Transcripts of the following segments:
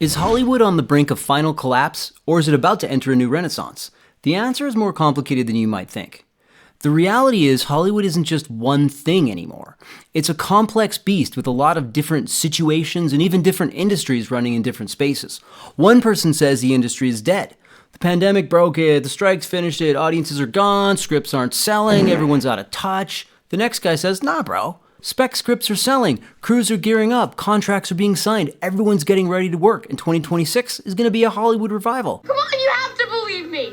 Is Hollywood on the brink of final collapse, or is it about to enter a new renaissance? The answer is more complicated than you might think. The reality is Hollywood isn't just one thing anymore. It's a complex beast with a lot of different situations and even different industries running in different spaces. One person says the industry is dead. The pandemic broke it, the strikes finished it, audiences are gone, scripts aren't selling, everyone's out of touch. The next guy says, nah bro, spec scripts are selling, crews are gearing up, contracts are being signed, everyone's getting ready to work, and 2026 is going to be a Hollywood revival. Come on, you have to believe me.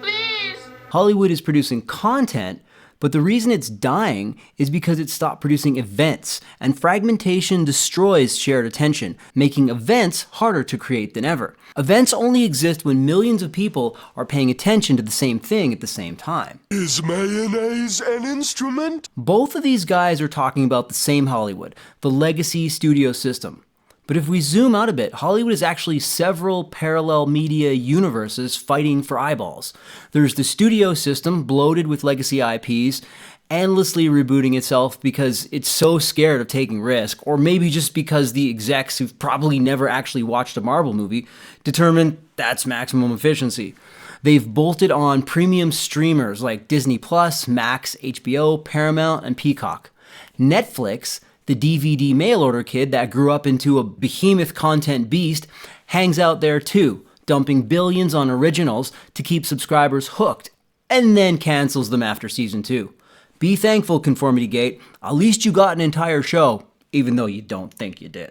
Please. Hollywood is producing content, but the reason it's dying is because it stopped producing events, and fragmentation destroys shared attention, making events harder to create than ever. Events only exist when millions of people are paying attention to the same thing at the same time. Is mayonnaise an instrument? Both of these guys are talking about the same Hollywood, the legacy studio system. But if we zoom out a bit, Hollywood is actually several parallel media universes fighting for eyeballs. There's the studio system, bloated with legacy IPs, endlessly rebooting itself because it's so scared of taking risk, or maybe just because the execs who've probably never actually watched a Marvel movie determined that's maximum efficiency. They've bolted on premium streamers like Disney+, Max, HBO, Paramount, and Peacock. Netflix, the DVD mail-order kid that grew up into a behemoth content beast, hangs out there too, dumping billions on originals to keep subscribers hooked, and then cancels them after season 2. Be thankful, Conformity Gate, at least you got an entire show, even though you don't think you did.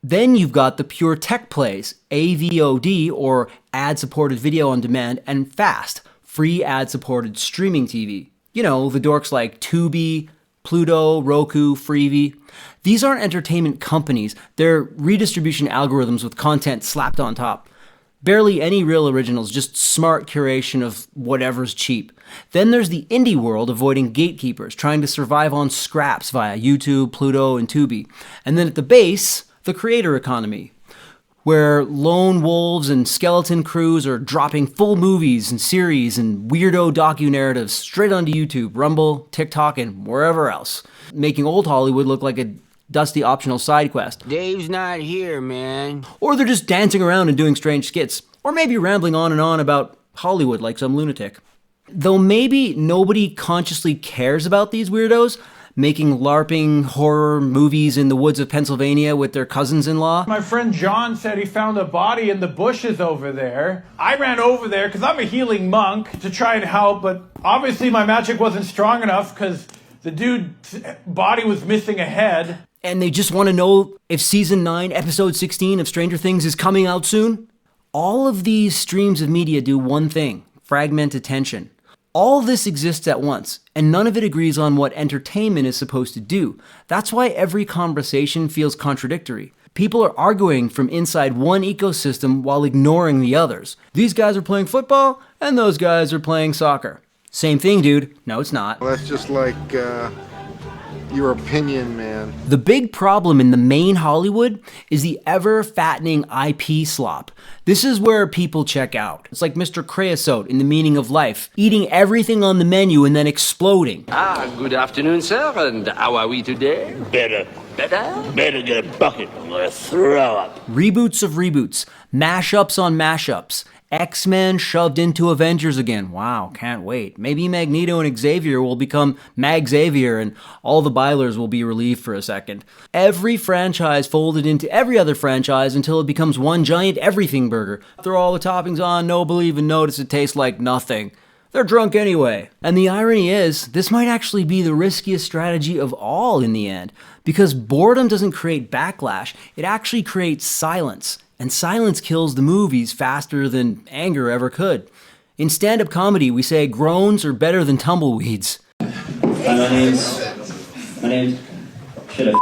Then you've got the pure tech plays, AVOD, or ad-supported video on demand, and FAST, free ad-supported streaming TV. You know, the dorks like Tubi, Pluto, Roku, Freevee. These aren't entertainment companies, they're redistribution algorithms with content slapped on top. Barely any real originals, just smart curation of whatever's cheap. Then there's the indie world avoiding gatekeepers, trying to survive on scraps via YouTube, Pluto, and Tubi. And then at the base, the creator economy, where lone wolves and skeleton crews are dropping full movies and series and weirdo docu-narratives straight onto YouTube, Rumble, TikTok, and wherever else, making old Hollywood look like a dusty optional side quest. Dave's not here, man. Or they're just dancing around and doing strange skits, or maybe rambling on and on about Hollywood like some lunatic. Though maybe nobody consciously cares about these weirdos, making LARPing horror movies in the woods of Pennsylvania with their cousins-in-law. My friend John said he found a body in the bushes over there. I ran over there because I'm a healing monk to try and help, but obviously my magic wasn't strong enough because the dude's body was missing a head. And they just want to know if season 9, episode 16 of Stranger Things is coming out soon? All of these streams of media do one thing: fragment attention. All this exists at once, and none of it agrees on what entertainment is supposed to do. That's why every conversation feels contradictory. People are arguing from inside one ecosystem while ignoring the others. These guys are playing football, and those guys are playing soccer. Same thing, dude. No, it's not. Well, that's just like, your opinion, man. The big problem in the main Hollywood is the ever-fattening IP slop. This is where people check out. It's like Mr. Creosote in The Meaning of Life, eating everything on the menu and then exploding. Good afternoon, sir, and how are we today? Better. Better? Better get a bucket. I'm gonna throw up. Reboots of reboots, mashups on mashups, X-Men shoved into Avengers again. Wow, can't wait. Maybe Magneto and Xavier will become Mag Xavier and all the Bylers will be relieved for a second. Every franchise folded into every other franchise until it becomes one giant everything burger. Throw all the toppings on, nobody even notice it tastes like nothing. They're drunk anyway. And the irony is, this might actually be the riskiest strategy of all in the end, because boredom doesn't create backlash, it actually creates silence. And silence kills the movies faster than anger ever could. In stand-up comedy, we say groans are better than tumbleweeds. My name's... Shit,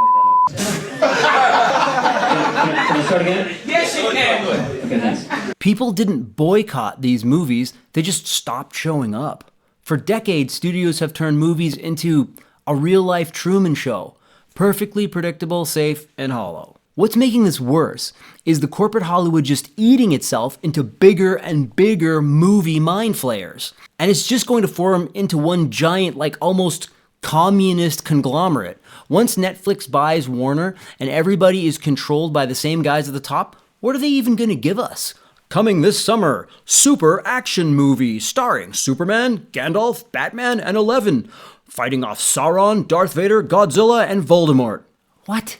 Can I start again? Yes, you can. Okay, thanks. People didn't boycott these movies, they just stopped showing up. For decades, studios have turned movies into a real-life Truman Show. Perfectly predictable, safe, and hollow. What's making this worse is the corporate Hollywood just eating itself into bigger and bigger movie mind flayers. And it's just going to form into one giant, like almost communist conglomerate. Once Netflix buys Warner and everybody is controlled by the same guys at the top, What are they even going to give us? Coming this summer, super action movie starring Superman, Gandalf, Batman, and Eleven, fighting off Sauron, Darth Vader, Godzilla, and Voldemort. What?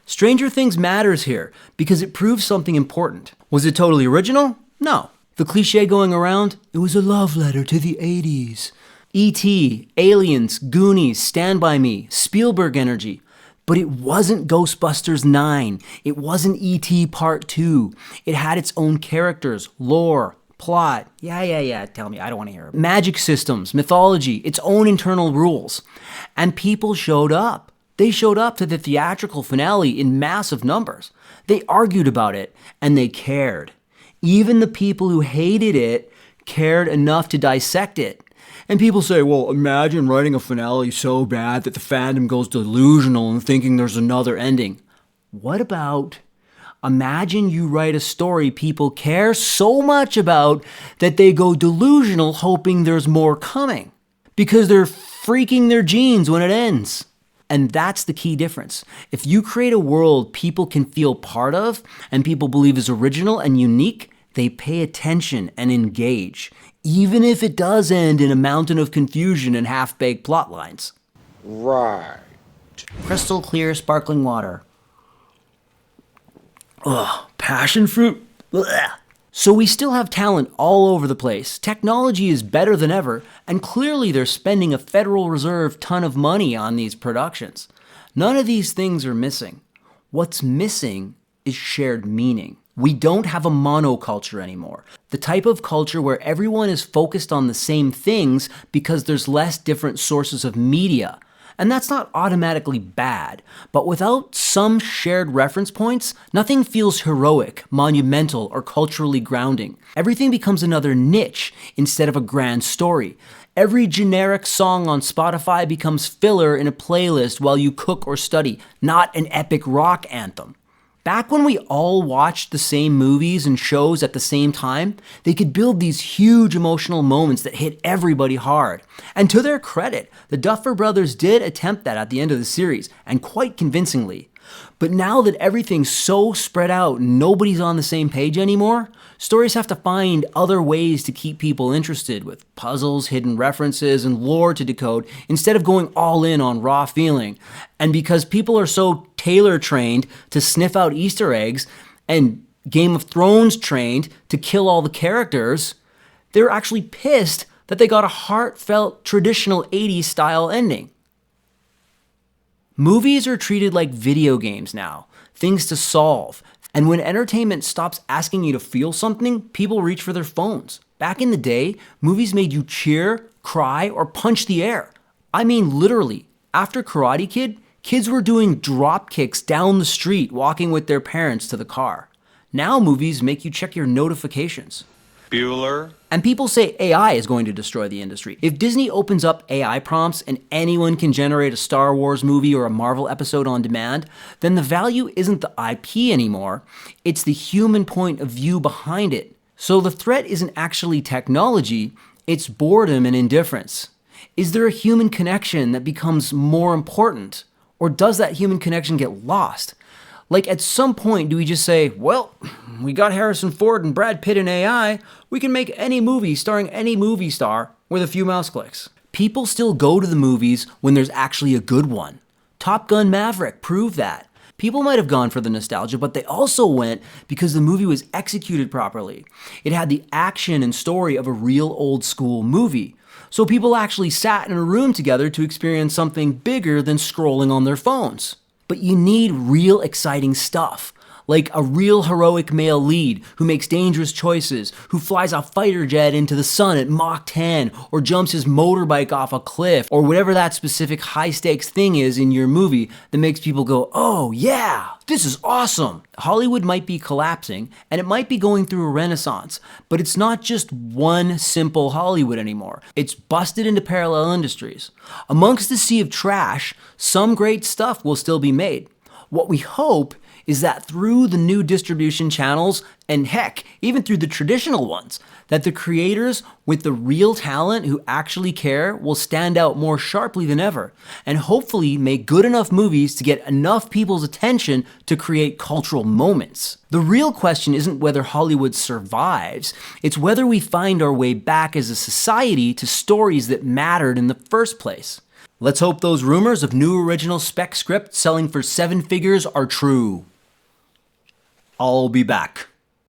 Stranger Things matters here because it proves something important. Was it totally original? No. The cliche going around, it was a love letter to the 80s. E.T., Aliens, Goonies, Stand By Me, Spielberg energy. But it wasn't Ghostbusters 9. It wasn't E.T. Part 2. It had its own characters, lore, plot. Yeah, tell me, I don't want to hear it. Magic systems, mythology, its own internal rules. And people showed up. They showed up to the theatrical finale in massive numbers. They argued about it, and they cared. Even the people who hated it cared enough to dissect it. And people say, well, imagine writing a finale so bad that the fandom goes delusional and thinking there's another ending. What about, imagine you write a story people care so much about that they go delusional hoping there's more coming because they're freaking their jeans when it ends. And that's the key difference. If you create a world people can feel part of and people believe is original and unique, they pay attention and engage, even if it does end in a mountain of confusion and half-baked plot lines. Right. Crystal clear sparkling water. Ugh, passion fruit? Blech. So we still have talent all over the place. Technology is better than ever, and clearly they're spending a Federal Reserve ton of money on these productions. None of these things are missing. What's missing is shared meaning. We don't have a monoculture anymore. The type of culture where everyone is focused on the same things because there's less different sources of media. And that's not automatically bad, but without some shared reference points, nothing feels heroic, monumental, or culturally grounding. Everything becomes another niche instead of a grand story. Every generic song on Spotify becomes filler in a playlist while you cook or study, not an epic rock anthem. Back when we all watched the same movies and shows at the same time, they could build these huge emotional moments that hit everybody hard. And to their credit, the Duffer Brothers did attempt that at the end of the series, and quite convincingly. But now that everything's so spread out and nobody's on the same page anymore, stories have to find other ways to keep people interested, with puzzles, hidden references, and lore to decode instead of going all in on raw feeling. And because people are so tailor-trained to sniff out Easter eggs and Game of Thrones trained to kill all the characters, they're actually pissed that they got a heartfelt traditional 80s style ending. Movies are treated like video games now, things to solve. And when entertainment stops asking you to feel something, people reach for their phones. Back in the day, movies made you cheer, cry, or punch the air. I mean literally. After Karate Kid, kids were doing drop kicks down the street walking with their parents to the car. Now movies make you check your notifications. Bueller. And people say AI is going to destroy the industry. If Disney opens up AI prompts and anyone can generate a Star Wars movie or a Marvel episode on demand, then the value isn't the IP anymore, it's the human point of view behind it. So the threat isn't actually technology, it's boredom and indifference. Is there a human connection that becomes more important? Or does that human connection get lost? Like, at some point, do we just say, well, we got Harrison Ford and Brad Pitt in AI, we can make any movie starring any movie star with a few mouse clicks. People still go to the movies when there's actually a good one. Top Gun Maverick proved that. People might have gone for the nostalgia, but they also went because the movie was executed properly. It had the action and story of a real old school movie. So people actually sat in a room together to experience something bigger than scrolling on their phones. But you need real exciting stuff, like a real heroic male lead who makes dangerous choices, who flies a fighter jet into the sun at Mach 10, or jumps his motorbike off a cliff, or whatever that specific high-stakes thing is in your movie that makes people go, oh yeah, this is awesome. Hollywood might be collapsing, and it might be going through a renaissance, but it's not just one simple Hollywood anymore. It's busted into parallel industries. Amongst the sea of trash, some great stuff will still be made. What we hope is that through the new distribution channels, and heck, even through the traditional ones, that the creators with the real talent who actually care will stand out more sharply than ever, and hopefully make good enough movies to get enough people's attention to create cultural moments. The real question isn't whether Hollywood survives, it's whether we find our way back as a society to stories that mattered in the first place. Let's hope those rumors of new original spec scripts selling for 7 figures are true. I'll be back.